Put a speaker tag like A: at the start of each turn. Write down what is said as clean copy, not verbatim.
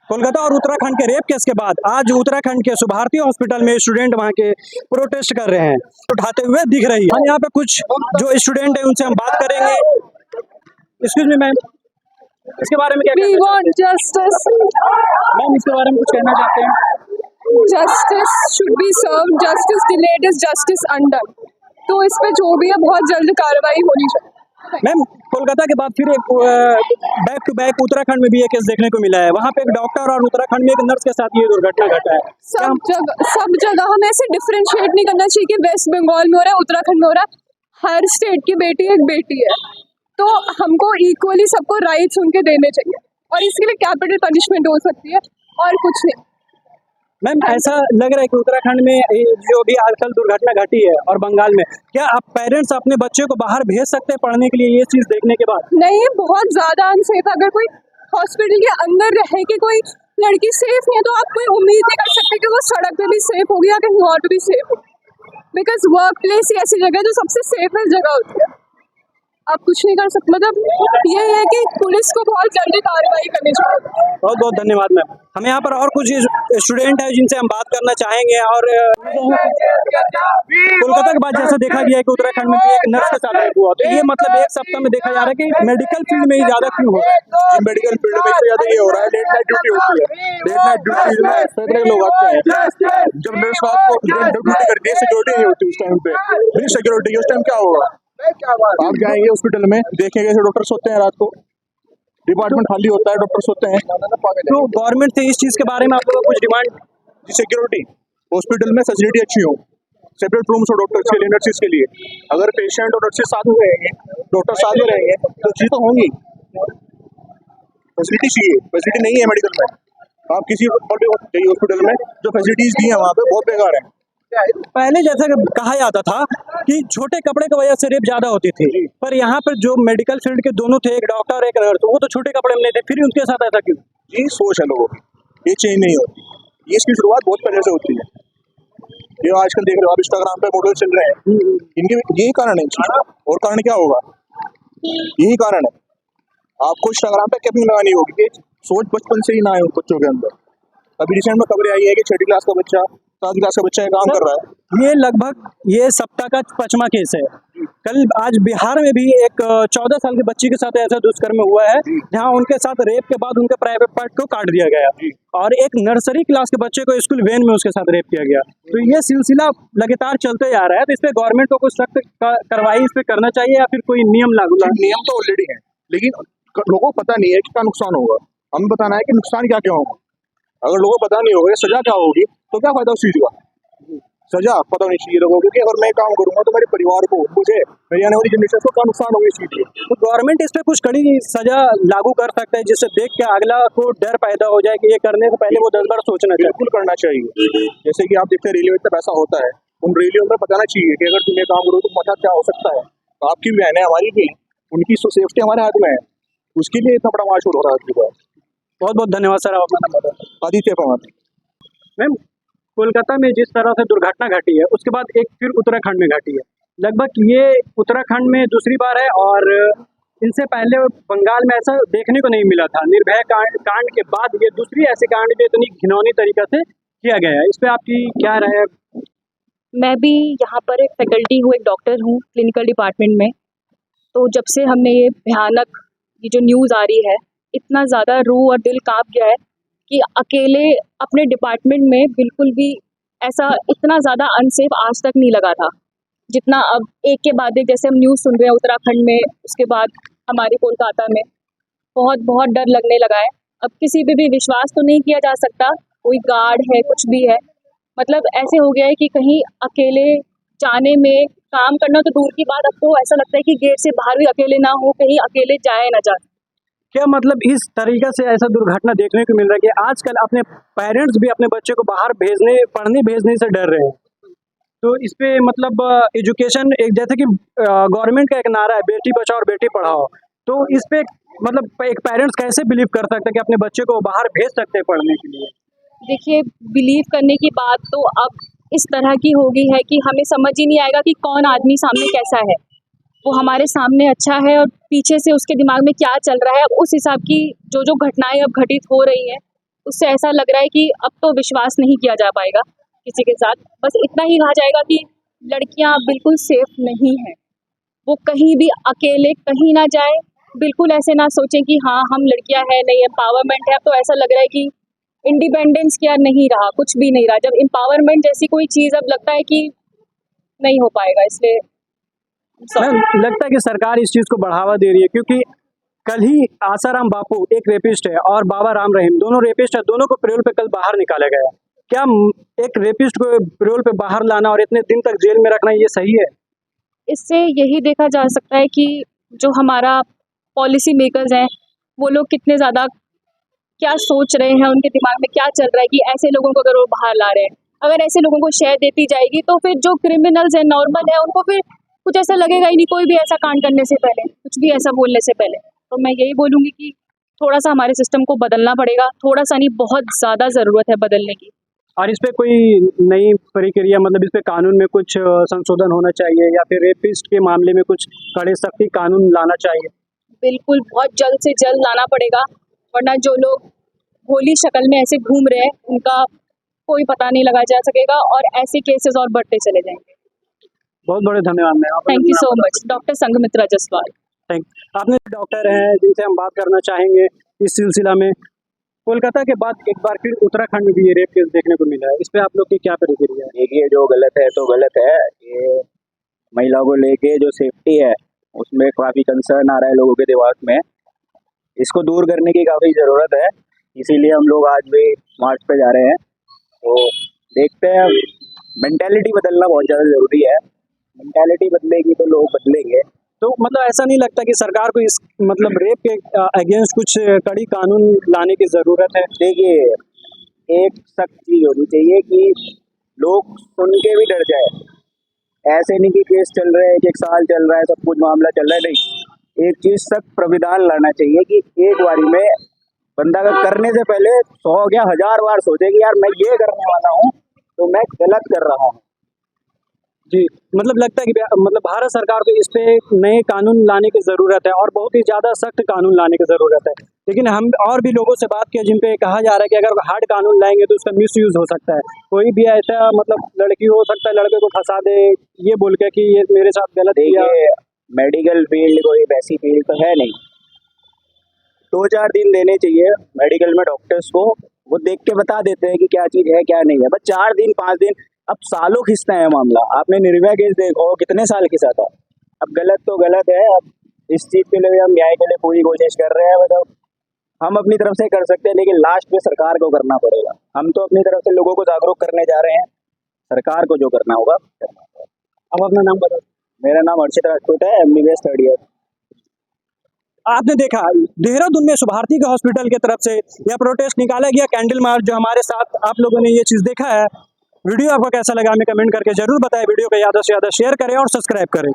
A: कोलकाता और उत्तराखंड के rape case के बाद आज उत्तराखंड के सुभारती हॉस्पिटल में स्टूडेंट वहां के प्रोटेस्ट कर रहे हैं, उठाते हुए दिख रही है। हम यहाँ पे कुछ जो स्टूडेंट है उनसे हम बात करेंगे। एक्सक्यूज मी मैम, इसके बारे में क्या
B: We want justice.
A: मैम इसके बारे में कुछ कहना चाहते हैं?
B: Justice should be served. Justice delayed is justice undone. तो इस पे जो भी है बहुत जल्द कार्रवाई होनी चाहिए।
A: मैम कोलकाता के बाद फिर एक बैक टू बैक उत्तराखंड में भी एक केस देखने को मिला है। वहाँ पे एक डॉक्टर और उत्तराखंड में एक नर्स के साथ ये दुर्घटना घटा है।
B: सब जगह हमें ऐसे डिफरेंशिएट नहीं करना चाहिए कि वेस्ट बंगाल में हो रहा है, उत्तराखंड में हो रहा है। हर स्टेट की बेटी एक बेटी है, तो हमको इक्वली सबको राइट्स उनके देने चाहिए और इसके लिए कैपिटल पनिशमेंट हो सकती है और कुछ नहीं।
A: मैम ऐसा लग रहा है कि उत्तराखंड में जो भी आजकल दुर्घटना घटी है और बंगाल में, क्या आप पेरेंट्स अपने बच्चे को बाहर भेज सकते हैं पढ़ने के लिए ये चीज देखने के बाद?
B: नहीं, बहुत ज्यादा अनसेफ। अगर कोई हॉस्पिटल के अंदर रहे कि कोई लड़की सेफ नहीं है तो आप कोई उम्मीद नहीं कर सकते कि वो सड़क पे भी सेफ होगी या कहीं और पे भी सेफ होगी। बिकॉज वर्क प्लेस ही ऐसी जगह है जो सबसे सेफेस्ट जगह होती है। आप कुछ नहीं कर सकते। मतलब ये है कि पुलिस को बहुत जल्दी कार्रवाई करनी चाहिए।
A: बहुत बहुत धन्यवाद मैम। हम यहाँ पर और कुछ स्टूडेंट है जिनसे हम बात करना चाहेंगे। और कोलकाता के बाद जैसे देखा गया है कि उत्तराखंड में भी एक नर्स के साथ हुआ, तो ये मतलब एक सप्ताह में देखा जा रहा है कि मेडिकल फील्ड में ही ज्यादा क्यों हो रहा है?
C: मेडिकल फील्ड में ज्यादा ये हो रहा है। लेट नाइट ड्यूटी होती है। लेट नाइट ड्यूटी में सैकड़ों लोग आते हैं। जब नर्स रात को ड्यूटी करती है, सिक्योरिटी नहीं होती उस टाइम पे। फिर सिक्योरिटी उस टाइम क्या होगा? आप जाएंगे हॉस्पिटल में, देखेंगे डॉक्टर सोते हैं रात को, डिपार्टमेंट खाली होता है, डॉक्टर सोते हैं।
A: तो गवर्नमेंट से इस चीज के बारे में आप लोगों को कुछ डिमांड?
C: सिक्योरिटी हॉस्पिटल में फैसिलिटी अच्छी हो, सेपरेट रूम्स हो डॉक्टर्स के लिए, नर्सिस के लिए। अगर पेशेंट और नर्सिस साथ में रहेंगे, डॉक्टर साथ में रहेंगे तो चीज तो होंगी। फैसिलिटी चाहिए, फैसिलिटी नहीं है मेडिकल में। आप किसी चाहिए हॉस्पिटल में, जो फैसिलिटीज दी है वहाँ पे बहुत बेकार है।
A: पहले जैसा कहा जाता था कि छोटे कपड़े की वजह से रेप ज्यादा होती थी, पर यहाँ पर जो मेडिकल फील्ड के दोनों थे, एक डॉक्टर एक नर्स, वो तो छोटे कपड़े में नहीं थे, फिर उनके साथ ऐसा क्यों?
C: ये सोच है लोगों की, ये चेंज नहीं होती। ये इसकी शुरुआत बहुत पहले से होती है। ये आजकल देख रहे हो आप, इंस्टाग्राम पे मॉडल चल रहे हैं, इनके यही कारण है। और कारण क्या होगा? यही कारण है। आपको इंस्टाग्राम पे कैपिंग लगानी होगी। ये सोच बचपन से ही ना है बच्चों के अंदर। अभी रिसेंट में खबरें आई है कि 6ठी क्लास का बच्चा, 7वीं क्लास का बच्चा ये काम कर रहा है।
A: ये लगभग ये सप्ताह का 5वां केस है। कल आज बिहार में भी एक 14 साल की बच्ची के साथ ऐसा दुष्कर्म हुआ है, जहां उनके साथ रेप के बाद उनके प्राइवेट पार्ट को काट दिया गया और एक नर्सरी क्लास के बच्चे को स्कूल वैन में उसके साथ रेप किया गया। तो ये सिलसिला लगातार चलते जा रहा है। तो इस पे गवर्नमेंट को कुछ सख्त कार्रवाई इस पे करना चाहिए या फिर कोई नियम लागू?
C: नियम तो ऑलरेडी है, लेकिन लोगों को पता नहीं है कि क्या नुकसान होगा। हमें बताना है कि नुकसान क्या क्या होगा। अगर लोगों को पता नहीं होगा सजा क्या होगी तो क्या फायदा उस चीज का? सजा पता नहीं चाहिए लोगों को कि अगर मैं काम करूंगा तो मेरे परिवार को, मुझे, मेरी आने वाली जनरेशन को क्या नुकसान होगा इस चीज के।
A: तो गवर्नमेंट इस पे कुछ कड़ी सजा लागू कर सकता है, जिससे देख के अगला को डर पैदा हो जाए कि ये करने से पहले वो 10 बार सोचना चाहिए।
C: बिल्कुल करना चाहिए। जैसे कि आप देखते हैं रेलवे में इतना पैसा होता है, उन रेलवे में बताना चाहिए कि अगर तुम ये काम करो तो पता क्या हो सकता है। तो आपकी भी बहन है, हमारी भी, उनकी सेफ्टी हमारे हाथ में है। उसके लिए इतना बड़ा मार्च हो रहा है।
A: बहुत बहुत धन्यवाद सर, आप अपना नंबर।
C: आदित्य पवार।
A: मैम कोलकाता में जिस तरह से दुर्घटना घटी है उसके बाद एक फिर उत्तराखंड में घटी है। लगभग ये उत्तराखंड में दूसरी बार है और इनसे पहले बंगाल में ऐसा देखने को नहीं मिला था। निर्भया कांड के बाद ये दूसरी ऐसी कांड जो इतनी घिनौनी तरीके से किया गया है। इस पे आपकी क्या राय है?
D: मैं भी यहाँ पर एक फैकल्टी हूँ, एक डॉक्टर हूँ क्लिनिकल डिपार्टमेंट में। तो जब से हमने ये भयानक ये जो न्यूज़ आ रही है, इतना ज़्यादा रूह और दिल कांप गया है कि अकेले अपने डिपार्टमेंट में बिल्कुल भी ऐसा इतना ज़्यादा अनसेफ आज तक नहीं लगा था जितना अब एक के बाद एक जैसे हम न्यूज़ सुन रहे हैं उत्तराखंड में, उसके बाद हमारे कोलकाता में बहुत बहुत डर लगने लगा है। अब किसी पे भी विश्वास तो नहीं किया जा सकता, कोई गार्ड है कुछ भी है। मतलब ऐसे हो गया है कि कहीं अकेले जाने में, काम करना तो दूर की बात, अब तो ऐसा लगता है कि गेट से बाहर भी अकेले ना हो, कहीं अकेले जाए ना जाए।
A: क्या मतलब इस तरीके से ऐसा दुर्घटना देखने को मिल रहा है कि आजकल अपने पेरेंट्स भी अपने बच्चे को बाहर पढ़ने भेजने से डर रहे हैं। तो इस पे मतलब एजुकेशन एक जैसे कि गवर्नमेंट का एक नारा है बेटी बचाओ और बेटी पढ़ाओ, तो इस पे मतलब एक पेरेंट्स कैसे बिलीव कर सकते हैं कि अपने बच्चे को बाहर भेज सकते हैं पढ़ने के लिए?
D: देखिए, बिलीव करने की बात तो अब इस तरह की हो गई है कि हमें समझ ही नहीं आएगा कि कौन आदमी सामने कैसा है। वो हमारे सामने अच्छा है और पीछे से उसके दिमाग में क्या चल रहा है, अब उस हिसाब की जो घटनाएं अब घटित हो रही हैं उससे ऐसा लग रहा है कि अब तो विश्वास नहीं किया जा पाएगा किसी के साथ। बस इतना ही कहा जाएगा कि लड़कियां बिल्कुल सेफ नहीं हैं, वो कहीं भी अकेले कहीं ना जाए, बिल्कुल ऐसे ना सोचें कि हाँ हम लड़कियां हैं, नहीं एम्पावरमेंट है। अब तो ऐसा लग रहा है कि इंडिपेंडेंस क्या नहीं रहा, कुछ भी नहीं रहा। जब एम्पावरमेंट जैसी कोई चीज़ अब लगता है कि नहीं हो पाएगा, इसलिए
A: मैम लगता है कि सरकार इस चीज़ को बढ़ावा दे रही है, क्योंकि कल ही आसाराम बापू एक रेपिस्ट है और बाबा राम रहीम दोनों रेपिस्ट है, दोनों को पैरोल पे कल बाहर निकाला गया। क्या एक रेपिस्ट को पैरोल पे बाहर लाना और इतने दिन तक जेल में रखना ये सही है?
D: इससे यही देखा जा सकता है कि जो हमारा पॉलिसी मेकर्स हैं वो लोग कितने ज़्यादा क्या सोच रहे हैं, उनके दिमाग में क्या चल रहा है कि ऐसे लोगों को अगर वो बाहर ला रहे हैं, अगर ऐसे लोगों को शय देती जाएगी तो फिर जो क्रिमिनल्स हैं, नॉर्मल है, उनको फिर कुछ ऐसा लगेगा ही नहीं, कोई भी ऐसा कांड करने से पहले, कुछ भी ऐसा बोलने से पहले। तो मैं यही बोलूँगी कि थोड़ा सा हमारे सिस्टम को बदलना पड़ेगा, थोड़ा सा नहीं बहुत ज़्यादा ज़रूरत है बदलने की।
A: और इस पे कोई नई प्रक्रिया, मतलब इस पे कानून में कुछ संशोधन होना चाहिए, या फिर रेपिस्ट के मामले में कुछ कड़े सख्ती कानून लाना चाहिए?
D: बिल्कुल बहुत जल्द से जल्द लाना पड़ेगा, वरना जो लोग भोली शक्ल में ऐसे घूम रहे हैं उनका कोई पता नहीं लगा जा सकेगा और ऐसे केसेस और बढ़ते चले जाएंगे।
A: बहुत बड़े धन्यवाद ma'am.
D: Thank you so much. Doctor Sanghamitra Jaswal.
A: Thank. आपने डॉक्टर हैं जिनसे हम बात करना चाहेंगे इस सिलसिला में। कोलकाता के बाद एक बार फिर उत्तराखंड में भी ये रेप केस देखने को मिला है, इस पे आप लोग की क्या प्रतिक्रिया है?
E: देखिए, जो गलत है तो गलत है। ये महिलाओं को लेके जो सेफ्टी है उसमें काफ़ी कंसर्न आ रहा है लोगों के दिमाग में। इसको दूर करने की काफ़ी ज़रूरत है, इसीलिए हम लोग आज भी मार्च पे जा रहे हैं। तो देखते हैं, मेंटालिटी बदलना बहुत ज़्यादा ज़रूरी है। मेंटालिटी बदलेगी तो लोग बदलेंगे।
A: तो मतलब ऐसा नहीं लगता कि सरकार को इस मतलब रेप के अगेंस्ट कुछ कड़ी कानून लाने की ज़रूरत है?
E: देखिए, एक सख्त चीज़ होनी चाहिए कि लोग सुन के भी डर जाए। ऐसे नहीं कि केस चल रहे हैं, 1 साल चल रहा है, सब कुछ मामला चल रहा है, नहीं। एक चीज़ सख्त प्राविधान लाना चाहिए कि एक बारी में बंदा का करने से पहले 100 या 1000 बार सोचे कि यार मैं ये करने वाला हूँ तो मैं गलत कर रहा हूँ।
A: जी, मतलब लगता है कि मतलब भारत सरकार को इस पे नए कानून लाने की ज़रूरत है और बहुत ही ज़्यादा सख्त कानून लाने की ज़रूरत है। लेकिन हम और भी लोगों से बात किया जिन पे कहा जा रहा है कि अगर हार्ड कानून लाएंगे तो उसका मिसयूज़ हो सकता है। कोई भी ऐसा मतलब लड़की हो सकता है लड़के को फंसा दे ये बोल के कि ये मेरे साथ गलत किया।
E: मेडिकल फील्ड कोई वैसी फील्ड तो है नहीं। 2-4 दिन देने चाहिए मेडिकल में डॉक्टर्स को, वो देख के बता देते हैं कि क्या चीज़ है क्या नहीं है। बस 4 दिन 5 दिन, अब सालों खींचता है मामला। आपने निर्भया केस देखो, कितने साल खींचा था। अब गलत तो गलत है। अब इस चीज़ के लिए हम न्याय के लिए पूरी कोशिश कर रहे हैं। मतलब हम अपनी तरफ से कर सकते हैं, लेकिन लास्ट में सरकार को करना पड़ेगा। हम तो अपनी तरफ से लोगों को जागरूक करने जा रहे हैं, सरकार को जो करना होगा करना होगा।
A: अब अपना नाम बताओ।
E: मेरा नाम अर्चित राजपूत है, MBBS 3rd ईयर।
A: आपने देखा देहरादून में सुभारती के हॉस्पिटल की तरफ से यह प्रोटेस्ट निकाला गया, कैंडल मार्च, जो हमारे साथ आप लोगों ने ये चीज़ देखा है। वीडियो आपको कैसा लगा हमें कमेंट करके जरूर बताएं। वीडियो को ज़्यादा से ज़्यादा शेयर करें और सब्सक्राइब करें।